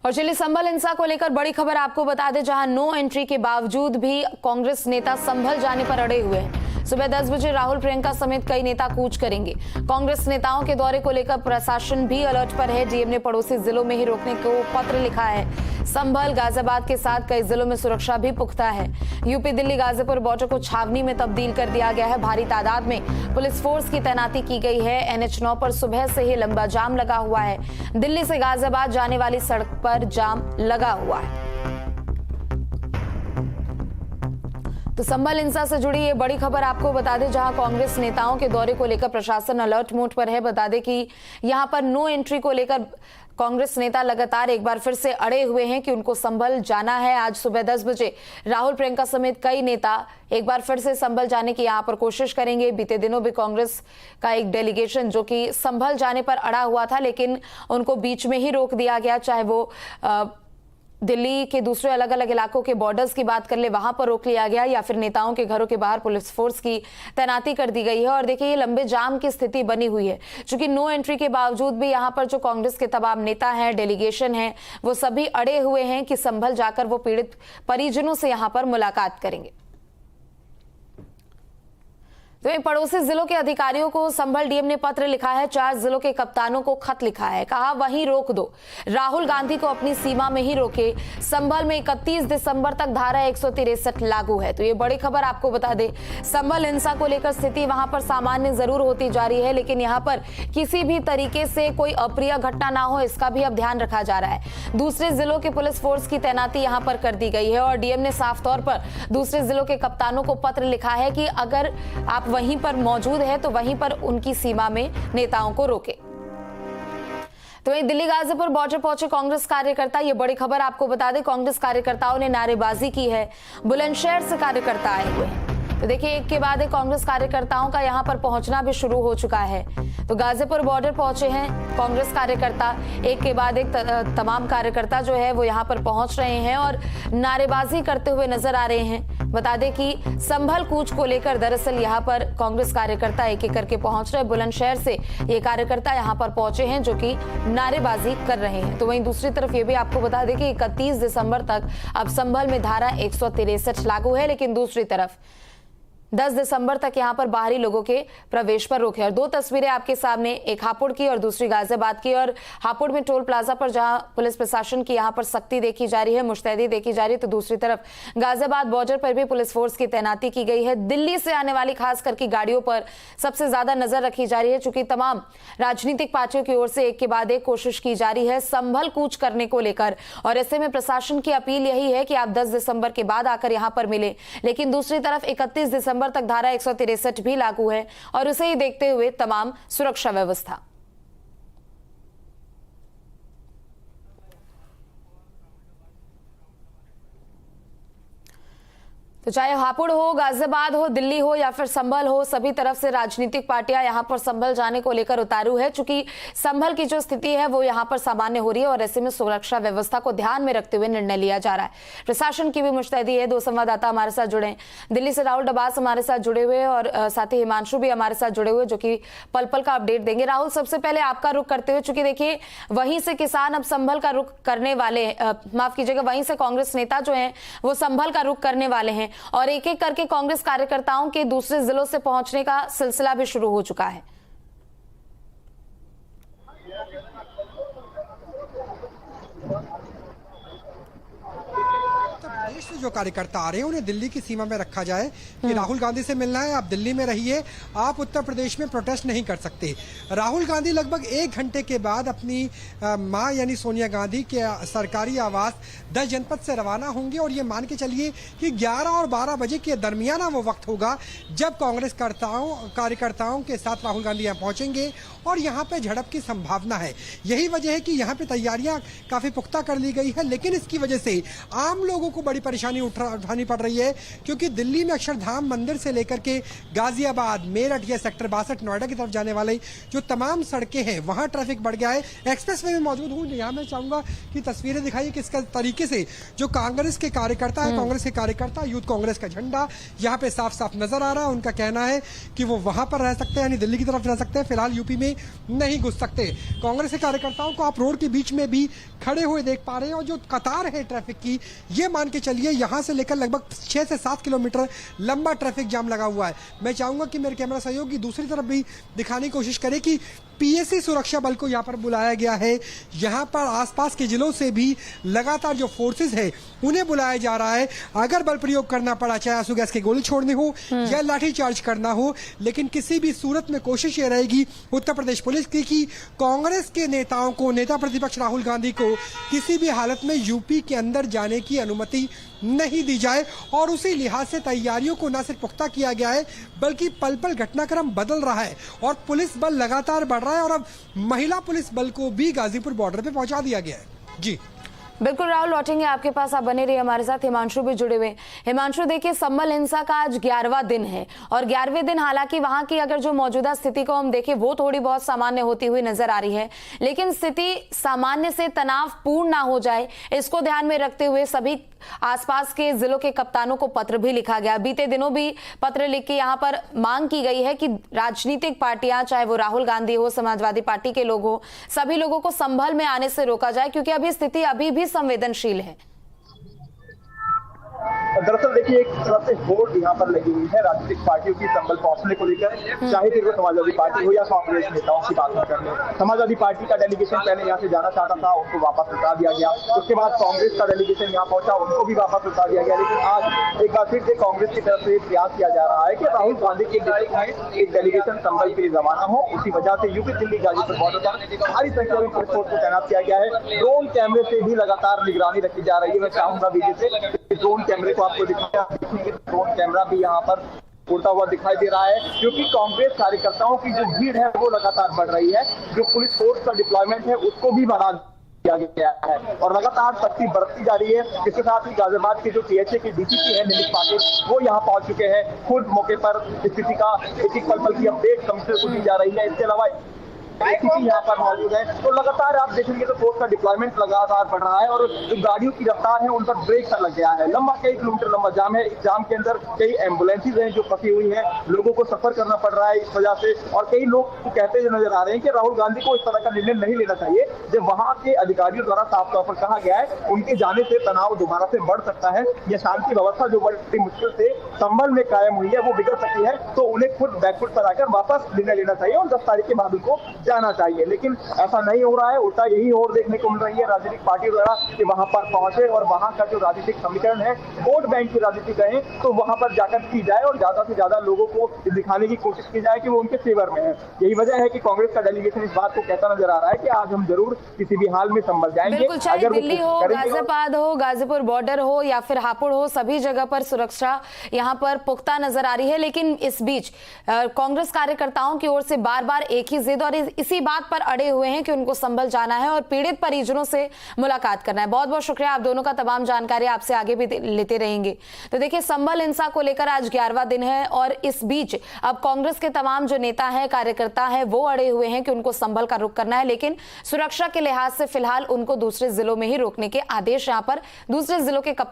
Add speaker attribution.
Speaker 1: और चलिए संभल हिंसा को लेकर बड़ी खबर आपको बता दें, जहां नो एंट्री के बावजूद भी कांग्रेस नेता संभल जाने पर अड़े हुए हैं। सुबह 10 बजे राहुल प्रियंका समेत कई नेता कूच करेंगे। कांग्रेस नेताओं के दौरे को लेकर प्रशासन भी अलर्ट पर है। डीएम ने पड़ोसी जिलों में ही रोकने को पत्र लिखा है। संभल, गाजियाबाद के साथ कई जिलों में सुरक्षा भी पुख्ता है। यूपी दिल्ली गाजीपुर बॉर्डर को छावनी में तब्दील कर दिया गया है। भारी तादाद में पुलिस फोर्स की तैनाती की गई है। NH9 पर सुबह से ही लंबा जाम लगा हुआ है। दिल्ली से गाजियाबाद जाने वाली सड़क पर जाम लगा हुआ है। तो संभल हिंसा से जुड़ी ये बड़ी खबर आपको बता दें, जहां कांग्रेस नेताओं के दौरे को लेकर प्रशासन अलर्ट मोड पर है। बता दें कि यहां पर नो एंट्री को लेकर कांग्रेस नेता लगातार एक बार फिर से अड़े हुए हैं कि उनको संभल जाना है। आज सुबह 10 बजे राहुल प्रियंका समेत कई नेता एक बार फिर से संभल जाने की यहां पर कोशिश करेंगे। बीते दिनों भी कांग्रेस का एक डेलीगेशन जो कि संभल जाने पर अड़ा हुआ था, लेकिन उनको बीच में ही रोक दिया गया। चाहे वो दिल्ली के दूसरे अलग अलग इलाकों के बॉर्डर्स की बात कर ले, वहां पर रोक लिया गया, या फिर नेताओं के घरों के बाहर पुलिस फोर्स की तैनाती कर दी गई है। और देखिए, ये लंबे जाम की स्थिति बनी हुई है, क्योंकि नो एंट्री के बावजूद भी यहां पर जो कांग्रेस के तमाम नेता हैं, डेलीगेशन है, वो सभी अड़े हुए हैं कि संभल जाकर वो पीड़ित परिजनों से यहां पर मुलाकात करेंगे। तो इन पड़ोसी जिलों के अधिकारियों को संभल डीएम ने पत्र लिखा है। 4 जिलों के कप्तानों को खत लिखा है। कहा वहीं रोक दो, राहुल गांधी को अपनी सीमा में ही रोके। संभल में 31 दिसंबर तक धारा 163 लागू है। तो ये बड़ी खबर आपको बता दें, संभल हिंसा को लेकर स्थिति वहां पर सामान्य जरूर होती जा रही है, लेकिन यहां पर किसी भी तरीके से कोई अप्रिय घटना ना हो, इसका भी अब ध्यान रखा जा रहा है। दूसरे जिलों के पुलिस फोर्स की तैनाती यहां पर कर दी गई है और डीएम ने साफ तौर पर दूसरे जिलों के कप्तानों को पत्र लिखा है कि अगर आप वहीं पर मौजूद है तो वहीं पर उनकी सीमा में नेताओं को रोके। तो वहीं दिल्ली गाजीपुर बॉर्डर पहुंचे कांग्रेस कार्यकर्ता, ये बड़ी खबर आपको बता दें, कांग्रेस कार्यकर्ताओं ने नारेबाजी की है। बुलंदशहर से कार्यकर्ता आए हुए हैं। तो देखिए, एक के बाद एक कांग्रेस कार्यकर्ताओं का यहां पर पहुंचना भी शुरू हो चुका है। तो गाजीपुर बॉर्डर पहुंचे हैं कांग्रेस कार्यकर्ता, एक के बाद एक तमाम कार्यकर्ता जो है वो यहां पर पहुंच रहे हैं और नारेबाजी करते हुए नजर आ रहे हैं। बता दें कि संभल कूच को लेकर दरअसल यहां पर कांग्रेस कार्यकर्ता एक एक करके पहुंच रहे। बुलंदशहर से ये कार्यकर्ता यहां पर पहुंचे हैं जो कि नारेबाजी कर रहे हैं। तो वहीं दूसरी तरफ ये भी आपको बता दें कि 31 दिसंबर तक अब संभल में धारा 163 लागू है, लेकिन दूसरी तरफ 10 दिसंबर तक यहां पर बाहरी लोगों के प्रवेश पर रोक है। और 2 तस्वीरें आपके सामने, एक हापुड़ की और दूसरी गाजियाबाद की। और हापुड़ में टोल प्लाजा पर जहां पुलिस प्रशासन की यहां पर सख्ती देखी जा रही है, मुस्तैदी देखी जा रही है, तो दूसरी तरफ गाजियाबाद बॉर्डर पर भी पुलिस फोर्स की तैनाती की गई है। दिल्ली से आने वाली खास करके गाड़ियों पर सबसे ज्यादा नजर रखी जा रही है, चूंकि तमाम राजनीतिक पार्टियों की ओर से एक के बाद एक कोशिश की जा रही है संभल कूच करने को लेकर। और ऐसे में प्रशासन की अपील यही है कि आप 10 दिसंबर के बाद आकर यहां पर मिले। लेकिन दूसरी तरफ 31 दिसंबर तक धारा 163 भी लागू है और उसे ही देखते हुए तमाम सुरक्षा व्यवस्था। तो चाहे हापुड़ हो, गाजियाबाद हो, दिल्ली हो या फिर संभल हो, सभी तरफ से राजनीतिक पार्टियां यहां पर संभल जाने को लेकर उतारू है, चूंकि संभल की जो स्थिति है वो यहां पर सामान्य हो रही है और ऐसे में सुरक्षा व्यवस्था को ध्यान में रखते हुए निर्णय लिया जा रहा है। प्रशासन की भी मुस्तैदी है। 2 संवाददाता हमारे साथ जुड़े हैं। दिल्ली से राहुल डबास हमारे साथ जुड़े हुए और साथ ही हिमांशु भी हमारे साथ जुड़े हुए, जो कि पल पल का अपडेट देंगे। राहुल, सबसे पहले आपका रुख करते हुए, चूंकि देखिए वहीं से किसान अब संभल का रुख करने वाले, माफ कीजिएगा, वहीं से कांग्रेस नेता जो है वो संभल का रुख करने वाले हैं और एक एक करके कांग्रेस कार्यकर्ताओं के दूसरे जिलों से पहुंचने का सिलसिला भी शुरू हो चुका है।
Speaker 2: प्रदेश से जो कार्यकर्ता आ रहे हैं उन्हें दिल्ली की सीमा में रखा जाए कि राहुल गांधी से मिलना है, आप दिल्ली में रहिए, आप उत्तर प्रदेश में प्रोटेस्ट नहीं कर सकते। राहुल गांधी लगभग 1 घंटे के बाद अपनी मां यानी सोनिया गांधी के सरकारी आवास 10 जनपद से रवाना होंगे और ये मान के चलिए कि 11 और 12 बजे के दरमियाना वो वक्त होगा जब कांग्रेस कार्यकर्ताओं के साथ राहुल गांधी यहाँ पहुंचेंगे और यहाँ पे झड़प की संभावना है। यही वजह है कि यहाँ पे तैयारियां काफी पुख्ता कर ली गई है, लेकिन इसकी वजह से आम लोगों को बड़ी परेशानी परेशानी उठानी पड़ रही है, क्योंकि दिल्ली में अक्षरधाम मंदिर से लेकर के गाजियाबाद, मेरठ या सेक्टर 62 नोएडा की तरफ जाने वाले जो तमाम सड़कें हैं वहां ट्रैफिक बढ़ गया है। एक्सप्रेस वे में मौजूद हूं, यहाँ मैं चाहूंगा कि तस्वीरें दिखाइए किस तरीके से जो कांग्रेस के कार्यकर्ता है, कांग्रेस के कार्यकर्ता, यूथ कांग्रेस का झंडा यहाँ पे साफ साफ नजर आ रहा है। उनका कहना है कि वो वहां पर रह सकते हैं, यानी दिल्ली की तरफ रह सकते हैं, फिलहाल यूपी में नहीं घुस सकते। कांग्रेस के कार्यकर्ताओं को आप रोड के बीच में भी खड़े हुए देख पा रहे हैं और जो कतार है ट्रैफिक की, ये मान के चलिए यहां से लेकर लगभग 6 से 7 किलोमीटर लंबा ट्रैफिक जाम लगा हुआ है। मैं चाहूंगा कि मेरे कैमरा सहयोगी दूसरी तरफ भी दिखाने की कोशिश करे कि पीएसी सुरक्षा बल को यहां पर बुलाया गया है। यहां पर आसपास के जिलों से भी लगातार जो फोर्सेस है उन्हें बुलाया जा रहा है। अगर बल प्रयोग करना पड़ा, चाहे आंसू गैस की गोली छोड़नी हो या लाठी चार्ज करना हो, लेकिन किसी भी सूरत में कोशिश ये रहेगी उत्तर प्रदेश पुलिस की कि कांग्रेस के नेताओं को, नेता प्रतिपक्ष राहुल गांधी को किसी भी हालत में यूपी के अंदर जाने की अनुमति नहीं दी जाए। और उसी लिहाज से तैयारियों को न सिर्फ पुख्ता किया गया है, बल्कि पल पल घटनाक्रम बदल रहा है और पुलिस बल लगातार बढ़ रहा है और अब महिला पुलिस बल को भी गाजीपुर बॉर्डर पे पहुंचा दिया गया है। जी
Speaker 1: बिल्कुल राहुल, लौटेंगे आपके पास, आप बने रहिए हमारे साथ। हिमांशु भी जुड़े हुए। हिमांशु, देखिए संभल हिंसा का आज 11वां दिन है और 11वें दिन हालांकि वहां की अगर जो मौजूदा स्थिति को हम देखें वो थोड़ी बहुत सामान्य होती हुई नजर आ रही है, लेकिन स्थिति सामान्य से तनावपूर्ण ना हो जाए इसको ध्यान में रखते हुए सभी आसपास के जिलों के कप्तानों को पत्र भी लिखा गया। बीते दिनों भी पत्र लिख के यहाँ पर मांग की गई है कि राजनीतिक पार्टियां, चाहे वो राहुल गांधी हो, समाजवादी पार्टी के लोग हो, सभी लोगों को संभल में आने से रोका जाए क्योंकि अभी स्थिति अभी भी संवेदनशील है।
Speaker 3: दरअसल देखिए, एक तरफ से होड़ यहाँ पर लगी हुई है राजनीतिक पार्टियों की संभल पहुंचने को लेकर, चाहे फिर वो समाजवादी पार्टी हो या कांग्रेस नेताओं की बात न कर ले। समाजवादी पार्टी का डेलीगेशन पहले यहाँ से जाना चाहता था, उसको वापस लौटा दिया गया। उसके बाद कांग्रेस का डेलीगेशन यहाँ पहुंचा, उनको भी वापस लौटा दिया गया। लेकिन आज एक बार फिर से कांग्रेस की तरफ से प्रयास किया जा रहा है कि राहुल गांधी के एक डेलीगेशन संभल के लिए रवाना हो। उसी वजह से यूपी दिल्ली गाजीपुर बॉर्डर पर भारी संख्या में पुलिस फोर्स को तैनात किया गया है। ड्रोन कैमरे से भी लगातार निगरानी रखी जा रही है। मैं चाहूंगा विजय से ड्रोन कैमरे को आपको दिखाया, ड्रोन कैमरा भी यहाँ पर उड़ता हुआ दिखाई दे रहा है, क्योंकि कांग्रेस कार्यकर्ताओं की जो भीड़ है वो लगातार बढ़ रही है। जो पुलिस फोर्स का डिप्लॉयमेंट है उसको भी बढ़ा किया गया है और लगातार सख्ती बरतती जा रही है। इसके साथ ही गाजियाबाद के जो टीएचए के डीसीपी है निमित पाटिल, वो यहाँ पहुंच चुके हैं। खुद मौके पर स्थिति का एक पल पल की अपडेट कमिश्नर को दी जा रही है। इसके अलावा एसीपी यहाँ पर मौजूद है। तो लगातार आप देखेंगे तो फोर्स का डिप्लॉयमेंट लगातार बढ़ रहा है और जो गाड़ियों की रफ्तार है उन पर ब्रेक सा लग गया है। लंबा कई किलोमीटर लंबा जाम है। इस जाम के अंदर कई एम्बुलेंसेज हैं जो फंसी हुई हैं, लोगों को सफर करना पड़ रहा है इस वजह से। और कई लोग कहते हुए नजर आ रहे हैं कि राहुल गांधी को इस तरह का निर्णय नहीं लेना चाहिए। जब वहां के अधिकारियों द्वारा साफ तौर पर कहा गया है उनके जाने से तनाव दोबारा से बढ़ सकता है, यह शांति व्यवस्था जो बड़ी मुश्किल से संभल में कायम हुई है वो बिगड़ सकती है। तो उन्हें खुद बैकफुट पर आकर वापस निर्णय लेना चाहिए और 10 तारीख के बाद उनको जाना चाहिए। लेकिन ऐसा नहीं हो रहा है, उल्टा यही और देखने को मिल रही है राजनीतिक पार्टियों द्वारा कि वहां पर पहुंचे और वहां का जो राजनीतिक समीकरण है, वोट बैंक की राजनीति कहें तो वहां पर जाकर की जाए और ज्यादा से ज्यादा लोगों को दिखाने की कोशिश की जाए कि वो उनके फेवर में है। यही वजह है कि कांग्रेस का डेलीगेशन इस बात को कहता नजर आ रहा है कि आज हम जरूर किसी भी हाल में संभल जाएंगे।
Speaker 1: बिल्कुल, चाहे दिल्ली हो, गाजियाबाद हो, गाजीपुर बॉर्डर हो या फिर हापुड़ हो, सभी जगह पर सुरक्षा यहाँ पर पुख्ता नजर आ रही है। लेकिन इस बीच कांग्रेस कार्यकर्ताओं की ओर से बार बार एक ही जिद और इसी बात पर अड़े हुए हैं कि उनको संभल जाना है और पीड़ित परिजनों से मुलाकात करना है। बहुत बहुत शुक्रिया आप दोनों का, तमाम जानकारी आपसे आगे भी लेते रहेंगे। तो देखिए, संभल हिंसा को लेकर आज 11वां दिन है और इस बीच अब कांग्रेस के तमाम जो नेता हैं, कार्यकर्ता हैं, वो अड़े हुए हैं कि उनको संभल का रुख करना है, लेकिन सुरक्षा के लिहाज से फिलहाल उनको दूसरे जिलों में ही रोकने के आदेश यहाँ पर दूसरे जिलों के